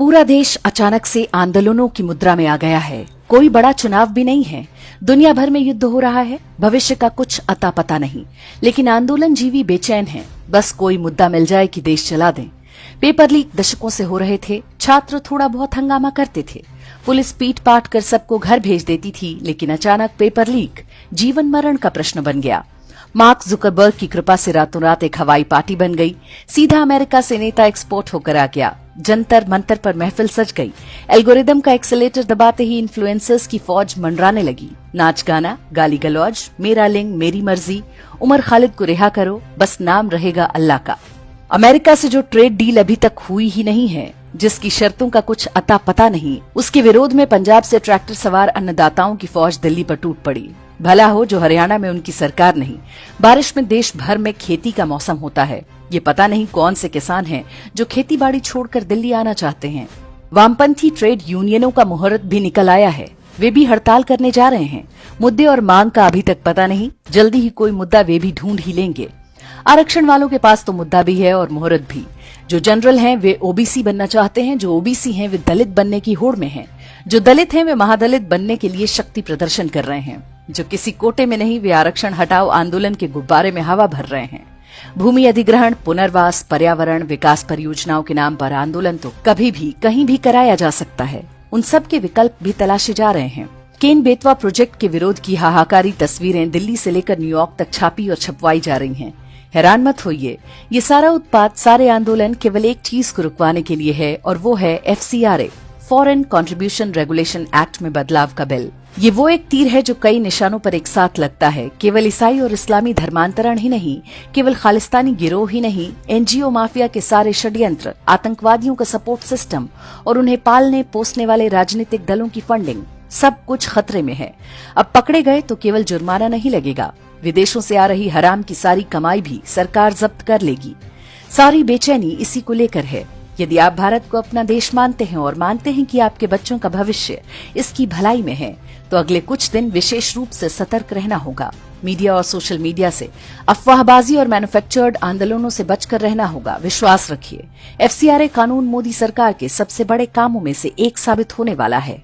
पूरा देश अचानक से आंदोलनों की मुद्रा में आ गया है। कोई बड़ा चुनाव भी नहीं है, दुनिया भर में युद्ध हो रहा है, भविष्य का कुछ अता पता नहीं, लेकिन आंदोलन जीवी बेचैन हैं। बस कोई मुद्दा मिल जाए कि देश चला दें। पेपर लीक दशकों से हो रहे थे, छात्र थोड़ा बहुत हंगामा करते थे, पुलिस पीट पाट कर सबको घर भेज देती थी, लेकिन अचानक पेपर लीक जीवन मरण का प्रश्न बन गया। मार्क जुकरबर्ग की कृपा से रातों रात एक हवाई पार्टी बन गई, सीधा अमेरिका से नेता एक्सपोर्ट होकर आ गया, जंतर मंतर पर महफिल सज गई, एल्गोरिदम का एक्सेलेटर दबाते ही इन्फ्लुएंसर्स की फौज मंडराने लगी। नाच गाना, गाली गलौज, मेरा लिंग मेरी मर्जी, उमर खालिद को रिहा करो, बस नाम रहेगा अल्लाह का। अमेरिका से जो ट्रेड डील अभी तक हुई ही नहीं है, जिसकी शर्तों का कुछ अता पता नहीं, उसके विरोध में पंजाब से ट्रैक्टर सवार अन्नदाताओं की फौज दिल्ली पर टूट पड़ी। भला हो जो हरियाणा में उनकी सरकार नहीं। बारिश में देश भर में खेती का मौसम होता है, ये पता नहीं कौन से किसान हैं जो खेती बाड़ी छोड़कर दिल्ली आना चाहते हैं। वामपंथी ट्रेड यूनियनों का मुहूर्त भी निकल आया है, वे भी हड़ताल करने जा रहे हैं। मुद्दे और मांग का अभी तक पता नहीं, जल्दी ही कोई मुद्दा वे भी ढूंढ ही लेंगे। आरक्षण वालों के पास तो मुद्दा भी है और मुहूर्त भी। जो जनरल हैं वे ओबीसी बनना चाहते हैं, जो ओबीसी हैं वे दलित बनने की होड़ में हैं, जो दलित हैं वे महादलित बनने के लिए शक्ति प्रदर्शन कर रहे हैं, जो किसी कोटे में नहीं वे आरक्षण हटाओ आंदोलन के गुब्बारे में हवा भर रहे हैं। भूमि अधिग्रहण, पुनर्वास, पर्यावरण, विकास परियोजनाओं के नाम पर आंदोलन तो कभी भी कहीं भी कराया जा सकता है। उन सब के विकल्प भी तलाशे जा रहे हैं। केन बेतवा प्रोजेक्ट के विरोध की हाहाकारी तस्वीरें दिल्ली से लेकर न्यूयॉर्क तक छापी और छपवाई जा रही हैं। हैरान मत होइए, ये सारा उत्पाद, सारे आंदोलन केवल एक चीज को रुकवाने के लिए है, और वो है FCRA, foreign contribution regulation act में बदलाव का बिल। ये वो एक तीर है जो कई निशानों पर एक साथ लगता है। केवल ईसाई और इस्लामी धर्मांतरण ही नहीं, केवल खालिस्तानी गिरोह ही नहीं, NGO माफिया के सारे षड्यंत्र, आतंकवादियों का सपोर्ट सिस्टम और उन्हें पालने पोसने वाले राजनीतिक दलों की फंडिंग, सब कुछ खतरे में है। अब पकड़े गए तो केवल जुर्माना नहीं लगेगा, विदेशों से आ रही हराम की सारी कमाई भी सरकार जब्त कर लेगी। सारी बेचैनी इसी को लेकर है। यदि आप भारत को अपना देश मानते हैं और मानते हैं कि आपके बच्चों का भविष्य इसकी भलाई में है, तो अगले कुछ दिन विशेष रूप से सतर्क रहना होगा। मीडिया और सोशल मीडिया से अफवाहबाजी और मैन्युफैक्चर्ड आंदोलनों से बचकर रहना होगा। विश्वास रखिए, FCRA कानून मोदी सरकार के सबसे बड़े कामों में से एक साबित होने वाला है।